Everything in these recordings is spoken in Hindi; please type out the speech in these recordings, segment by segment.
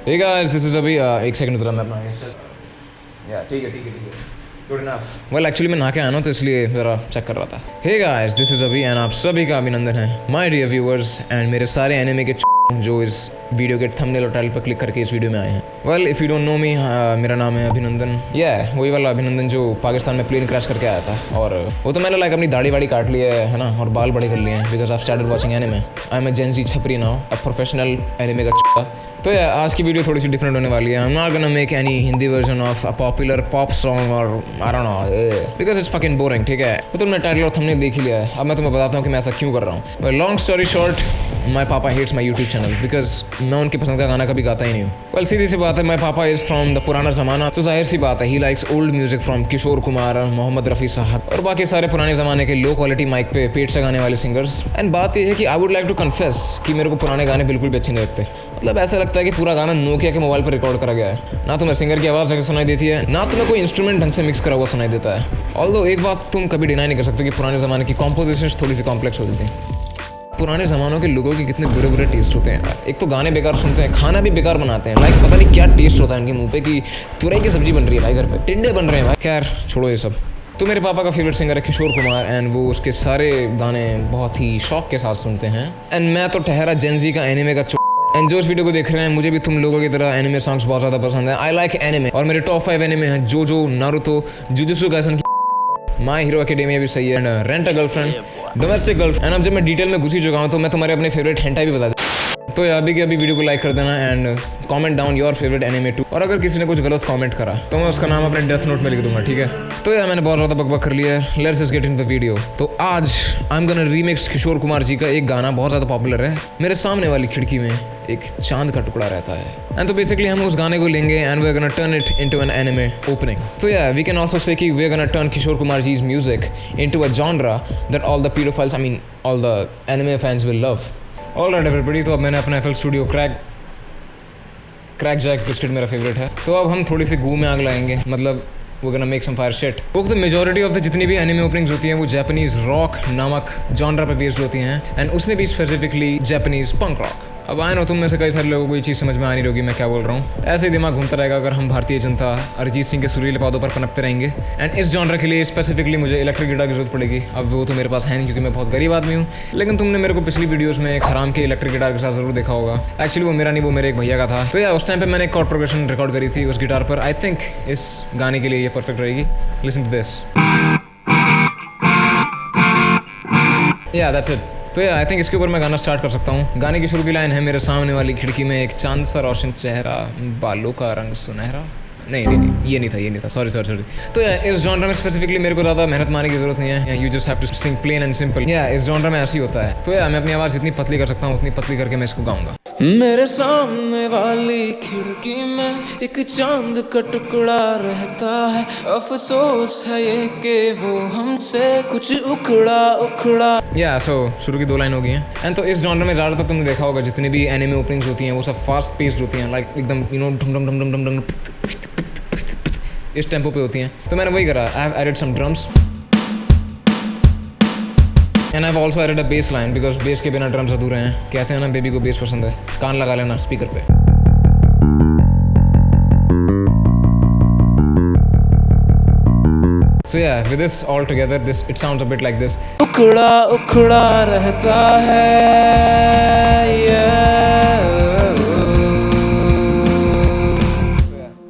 हे गाइस दिस इज अभी एक सेकंड जरा मैं अपना या ठीक है गुड इनफ। वेल एक्चुअली मैं नहा के आया ना तो इसलिए ज़रा चेक कर रहा था। हे गाइस दिस इज अभी एंड आप सभी का अभिनंदन है माय डियर व्यूअर्स एंड मेरे सारे एनिमे के जो इस वीडियो के थंबनेल और टाइटल पर क्लिक करके इस वीडियो में आए हैं। Well if you don't know me, मेरा नाम है अभिनंदन। वही वाला अभिनंदन जो पाकिस्तान में प्लेन क्रैश करके आया था। और वो तो मैंने लाइक अपनी दाढ़ी वाड़ी काट ली है ना, और बाल बड़े कर लिए हैं because I started watching anime. I am a Gen Z छपरी नाउ, अ प्रोफेशनल एनिमे का चुका। तो आज की वीडियो थोड़ी सी डिफरेंट होने वाली है। I am not gonna make any Hindi version of a popular pop song और I don't know because it's fucking boring. ठीक है, तो तुमने टाइटल और थंबनेल देख ही लिया है। अब मैं तुम्हें बताता हूँ कि मैं ऐसा क्यों कर रहा हूँ। Long story short, my papa hates my YouTube channel because मैं उनकी पसंद का गाना कभी गाता ही नहीं हूँ। वेल सीधी सी बात है, माई पापा इज फ्रॉम द पुराना ज़माना, तो जाहिर सी बात है he likes old music from Kishore Kumar, Mohammed Rafi साहब और बाकी सारे पुराने ज़माने के लो क्वालिटी माइक पे पेट से गाने वाले सिंगर्स। एंड बात यह है कि I would like to confess कि मेरे को पुराने गाने बिल्कुल भी अच्छे नहीं लगते। मतलब ऐसा लगता है कि पूरा गाना नोकिया के मोबाइल पर रिकॉर्ड करा गया है। ना तुम्हें सिंगर की आवाज़ जगह सुनाई देती है, ना तुम्हें कोई इंस्ट्रूमेंट ढंग से मिक्स करा हुआ सुनाई देता है। ऑल्दो एक बात तुम कभी डिनाई नहीं कर सकते कि पुराने ज़माने की कॉम्पोजिशन थोड़ी सी कॉम्प्लेक्स होती थी। पुराने ज़मानों के लोगों के कितने बुरे बुरे टेस्ट होते हैं। एक तो गाने बेकार सुनते हैं, खाना भी बेकार बनाते हैं। लाइक पता नहीं क्या टेस्ट होता है इनके मुंह पे कि तुरई की सब्जी बन रही है भाई, घर पे टिंडे बन रहे हैं भाई। खैर छोड़ो ये सब। तो मेरे पापा का फेवरेट सिंगर है किशोर कुमार एंड वो उसके सारे गाने बहुत ही शौक के साथ सुनते हैं। एंड मैं तो ठहरा जेन ज़ी का एनिमे का एंड जो इस वीडियो को देख रहे हैं, मुझे भी तुम लोगों की तरह एनिमे सॉन्ग्स बहुत ज़्यादा पसंद है। आई लाइक एनिमे और मेरे टॉप 5 एनिमे हैं जो Naruto, jujutsu Kaisen, my hero academia भी सही है, and rent a girlfriend, domestic girlfriend. And अब जब मैं डिटेल में घुस ही चुका हूँ तो मैं तुम्हारे अपने फेवरेट हेंटाई भी बता दूँ। तो अभी के अभी वीडियो को लाइक कर देना and comment down your favourite anime too. और अगर किसी ने कुछ गलत कमेंट करा तो मैं उसका नाम अपने डेथ नोट में लिख दूंगा, ठीक है। तो मैंने बहुत ज़्यादा बकबक कर लिया है, let's just get into the video. तो आज I am gonna remix Kishore Kumar ji का एक गाना, बहुत ज़्यादा पॉपुलर है। मेरे सामने वाली खिड़की में एक चांद का टुकड़ा रहता है। एंड तो बेसिकली हम उस गाने को लेंगे and we are gonna turn it into an anime opening. तो वी कैन आल्सो से कि we are gonna turn Kishore Kumar जी's music into a genre that all the paedophiles, I mean all the anime fans will love. Alright everybody, तो अब मैंने अपना FL studio crack jack biscuit मेरा फेवरेट है। तो अब हम थोड़ी सी गू में आग लगाएंगे, मतलब वो गना मेक सम फायर शिट। वो तो मेजॉरिटी ऑफ द जितनी भी एनिमे ओपनिंग्स होती हैं वो जापानीज रॉक नामक जॉनरा पे बेस्ड होती हैं एंड उसमें भी स्पेसिफिकली जापानीज पंक रॉक। अब आए ना तुम में से कई सारे लोगों को ये चीज़ समझ में आ नहीं रही मैं क्या बोल रहा हूँ। ऐसे ही दिमाग घूमता रहेगा अगर हम भारतीय जनता अरिजीत सिंह के सुरीले पादों पर पनपते रहेंगे। एंड इस जॉनर के लिए स्पेसिफिकली मुझे इलेक्ट्रिक गिटार की जरूरत पड़ेगी। अब वो तो मेरे पास है नहीं क्योंकि मैं बहुत गरीब आदमी हूँ, लेकिन तुमने मेरे को पिछली वीडियोज़ में एक हराम के इलेक्ट्रिक गिटार के साथ जरूर देखा होगा। एक्चुअली वो मेरा नहीं, वो मेरे एक भैया का था। तो उस टाइम पर मैंने एक कॉर्ड प्रोग्रेशन रिकॉर्ड करी थी उस गिटार पर। आई थिंक इस गाने के लिए ये परफेक्ट रहेगी। Listen to this. That's it. तो आई थिंक इसके ऊपर मैं गाना स्टार्ट कर सकता हूँ। गाने की शुरू की लाइन है, मेरे सामने वाली खिड़की में एक चांद सा रोशन चेहरा, बालों का रंग सुनहरा। नहीं ये नहीं था सॉरी। तो इस जॉनर में स्पेसिफिकली मेरे को ज़्यादा मेहनत मारने की जरूरत नहीं है। You just have to sing plain and simple. इस जॉनर में ऐसे ही होता है। तो मैं अपनी आवाज़ जितनी पतली कर सकता हूँ उतनी पतली करके मैं इसको गाऊंगा। मेरे सामने वाली खिड़की में एक चांद का टुकड़ा रहता है, अफसोस है ये कि वो हमसे कुछ उखड़ा। सो शुरू की 2 लाइन हो गई हैं। एंड तो इस जॉनर में ज़्यादातर तुमने देखा होगा जितनी भी एनिमे ओपनिंग्स होती हैं वो सब फास्ट पेस्ड होती हैं, लाइक एकदम ढम ढम इस टेम्पो पे होती हैं। तो मैंने वही करा, I have added some drums and I have also added a bass line because bass के बिना ड्रम्स अधूरे हैं। कहते हैं ना बेबी को बेस पसंद है, कान लगा लेना स्पीकर पे। So with this all together, it sounds a bit like this. उखड़ा रहता है,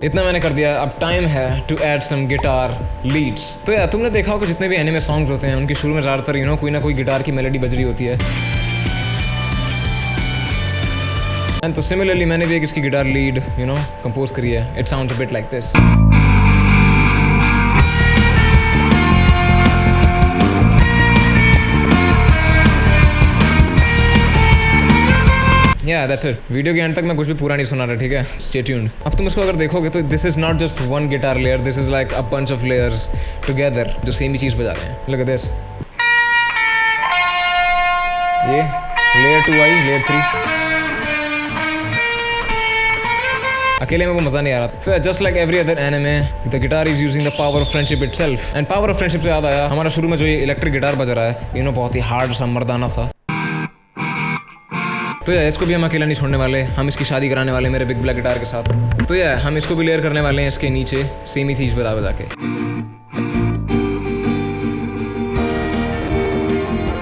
इतना मैंने कर दिया। अब टाइम है to add some guitar leads. तो तुमने देखा होगा जितने भी एनिमे सॉन्ग्स होते हैं उनके शुरू में ज़्यादातर कोई ना कोई गिटार की मेलोडी बज रही होती है। एंड तो सिमिलरली मैंने भी एक इसकी गिटार लीड कंपोज करी है। It sounds a bit like this. That's it. Video के एंड तक मैं कुछ भी पूरा नहीं सुना रहा, ठीक है। Stay tuned. अब तुम इसको अगर देखोगे तो this is not just one guitar layer, this is like a bunch of layers together जो सेम ही चीज़ बजा रहे हैं। Look at this. ये लेयर 2 आई, लेयर 3। अकेले में वो मज़ा नहीं आ रहा। So just like every other anime, the guitar is using the power of friendship itself. And power of friendship से याद आया, हमारा शुरू में जो ये इलेक्ट्रिक गिटार बज रहा है बहुत ही हार्ड सा, मर्दाना सा। तो यार इसको भी हम अकेला नहीं छोड़ने वाले, हम इसकी शादी कराने वाले मेरे बिग ब्लैक गिटार के साथ। तो यार हम इसको भी लेयर करने वाले हैं इसके नीचे सेम ही चीज बता बजा के।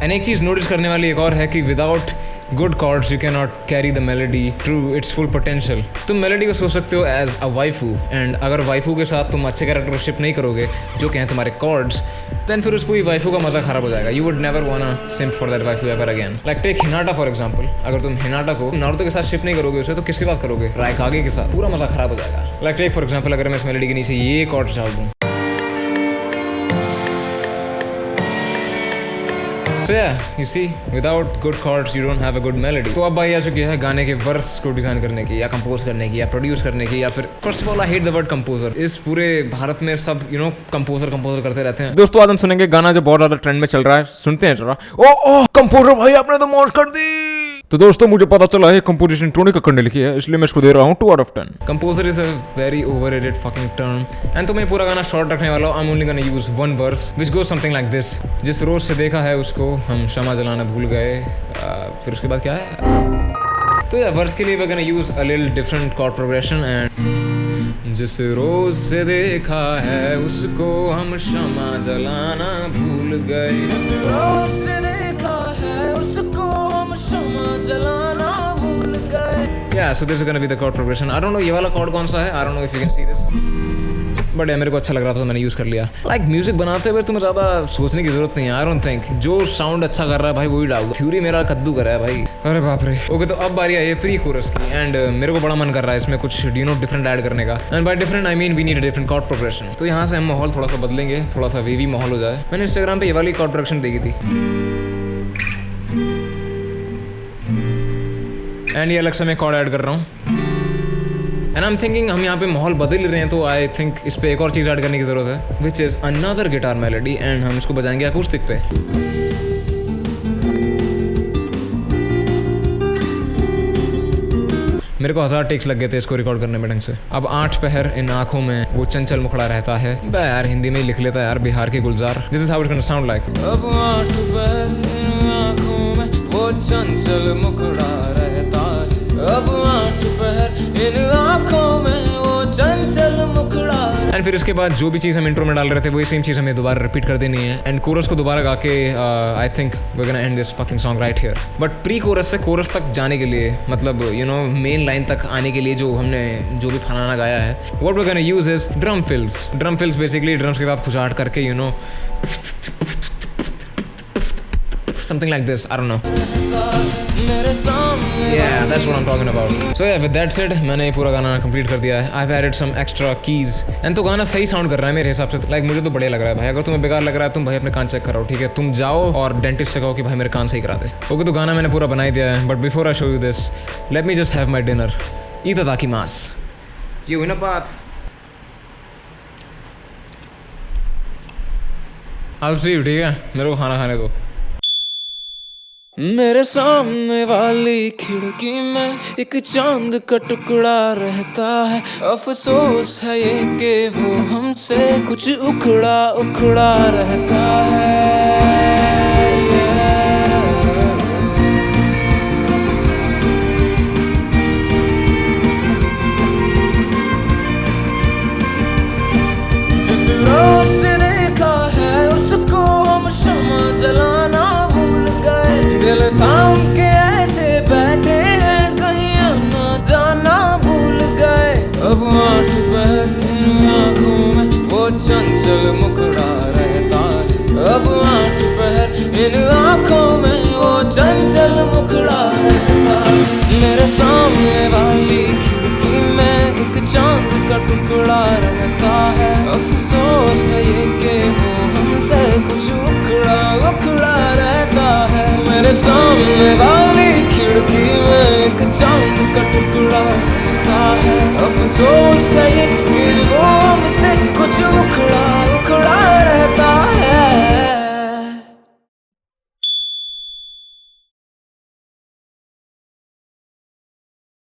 एंड एक चीज नोटिस करने वाली एक और है कि without good chords you can not carry the melody to its full potential. तुम मेलोडी को सोच सकते हो एज अ वाइफू, एंड अगर वाइफू के साथ तुम अच्छे कैरेक्टरशिप नहीं करोगे जो कि हैं तुम्हारे कॉर्ड्स, देन फिर उस पूरी वाइफू का मजा खराब हो जाएगा। You would never wanna simp for that waifu ever again. Like take Hinata for example, अगर तुम हिनाटा को नारुतो के साथ शिप नहीं करोगे उसे, तो किसके साथ करोगे? रायकागे के साथ। पूरा मजा खराब हो जाएगा। लाइक टेक फॉर एग्जांपल, अगर मैं इस मेलोडी के नीचे ये कॉर्ड्स डाल दूं, तो you see, without good chords you don't have a good melody। तो अब बारी आ चुकी है गाने के वर्स को डिजाइन करने की, या कंपोज करने की, या प्रोड्यूस करने की, या फिर first of all I hate the word composer. इस पूरे भारत में सब कंपोजर करते रहते हैं। दोस्तों आज हम सुनेंगे गाना जो बहुत ज्यादा ट्रेंड में चल रहा है, सुनते हैं जरा। ओ कंपोजर भाई आपने तो मौज कर दी। तो दोस्तों मुझे पता चला है कंपोजिशन टोनी कक्कड़ ने लिखी है, इसलिए मैं इसको दे रहा हूँ 2 out of 10। Composer is a very overrated fucking term, and तो मैं पूरा गाना शॉर्ट रखने वाला हूँ। I am only gonna use 1 verse which goes something like this. जिस रोज से देखा है उसको हम शमा जलाना भूल गए, फिर उसके बाद क्या है? तो या वर्स के लिए we are gonna use a little different chord progression. And जिस रोज से देखा है उसको हम शमा जलाना भूल गए, जिस रोज से देखा है उसको हम शमा जलाना भूल गए। Yeah, so this is gonna be the chord progression. I don't know ये वाला chord कौन सा है, I don't know if you can see this, but मेरे को अच्छा लग रहा था तो मैंने यूज कर लिया। लाइक म्यूजिक बनाते हुए तुम्हें ज्यादा सोचने की जरूरत नहीं है। आई डोंट थिंक जो साउंड अच्छा कर रहा है भाई वही डाल दो। थ्योरी मेरा कद्दू कर रहा है भाई, अरे बाप रे। ओके तो अब बारी आई है प्री कोरस की, एंड मेरे को बड़ा मन कर रहा है इसमें कुछ डिफरेंट ऐड करने का। And by different I mean we need a different chord progression. तो यहाँ से हम माहौल थोड़ा सा बदलेंगे, थोड़ा सा वेवी माहौल हो जाए। मैंने इंस्टाग्राम पे ये वाली कॉर्ड प्रोग्रेशन देखी थी, एंड ये अलग से मैं कॉर्ड ऐड कर रहा हूँ। एंड आई एम थिंकिंग हम यहाँ पे माहौल बदल रहे हैं, तो आई थिंक इस पे एक और चीज़ ऐड करने की ज़रूरत है, which is another guitar melody, and हम इसको बजाएंगे अकूस्टिक पे। मेरे को 1000 टेक्स लग गए थे इसको रिकॉर्ड करने में ढंग से। अब 8 पहर इन आंखों में वो चंचल मुखड़ा रहता है। बे यार हिंदी में ही लिख लेता है यार, बिहार के गुलजार। This is how it's gonna sound like. अब 8 पहर इन आंखों में वो चंचल मुखड़ा रहता है, अब 8 पहर इन आंखों में वो चंचल मुखड़ा। एंड फिर इसके बाद जो भी चीज़ हम इंट्रो में डाल रहे थे वही सेम चीज़ हमें दोबारा रिपीट कर देनी है, एंड कोरस को दोबारा गा के I think we are gonna end this fucking song right here. But pre chorus से कोरस तक जाने के लिए, मतलब मेन लाइन तक आने के लिए जो हमने जो भी फलाना गाया है, what we are gonna use is drum fills. Drum fills basically drums के साथ खुशाट करके something like this, I don't know. Yeah, that's what I'm talking about. So yeah, with that said, मैंने ये पूरा गाना कंप्लीट कर दिया है। I've added some extra keys, and तो गाना सही साउंड कर रहा है मेरे हिसाब से। लाइक मुझे तो बढ़िया लग रहा है भाई। अगर तुम्हें बेकार लग रहा है तुम भाई अपने कान चेक कराओ, ठीक है? तुम जाओ और डेंटिस्ट से कहो कि भाई मेरे कान सही करा दे। ओके तो गाना मैंने पूरा बना ही दिया है, but before I show you this, let me just have my dinner. इतादाकिमास। ये हुई ना बात। I'll see you, ठीक है? मेरे को खाना खाने दो। मेरे सामने वाली खिड़की में एक चांद का टुकड़ा रहता है, अफसोस है ये कि वो हमसे कुछ उखड़ा उखड़ा रहता है। जिस रोज से देखा है उसको हम शमा जलाना भूल गए, दिल थाम के ऐसे बैठे हैं कहीं आना जाना भूल गए। अब 8 पहर इन आंखों में वो चंचल मुखड़ा रहता है, अब 8 पहर इन आंखों में वो चंचल मुखड़ा रहता है। मेरे सामने वाली खिड़की में एक चांद का टुकड़ा रहता है, अफसोस है ये कि वो हमसे कुछ उखड़ा उखड़ा रहता है। मेरे सामने वाली खिड़की में एक चांद का टुकड़ा रहता है, अफसोस है ये कि वो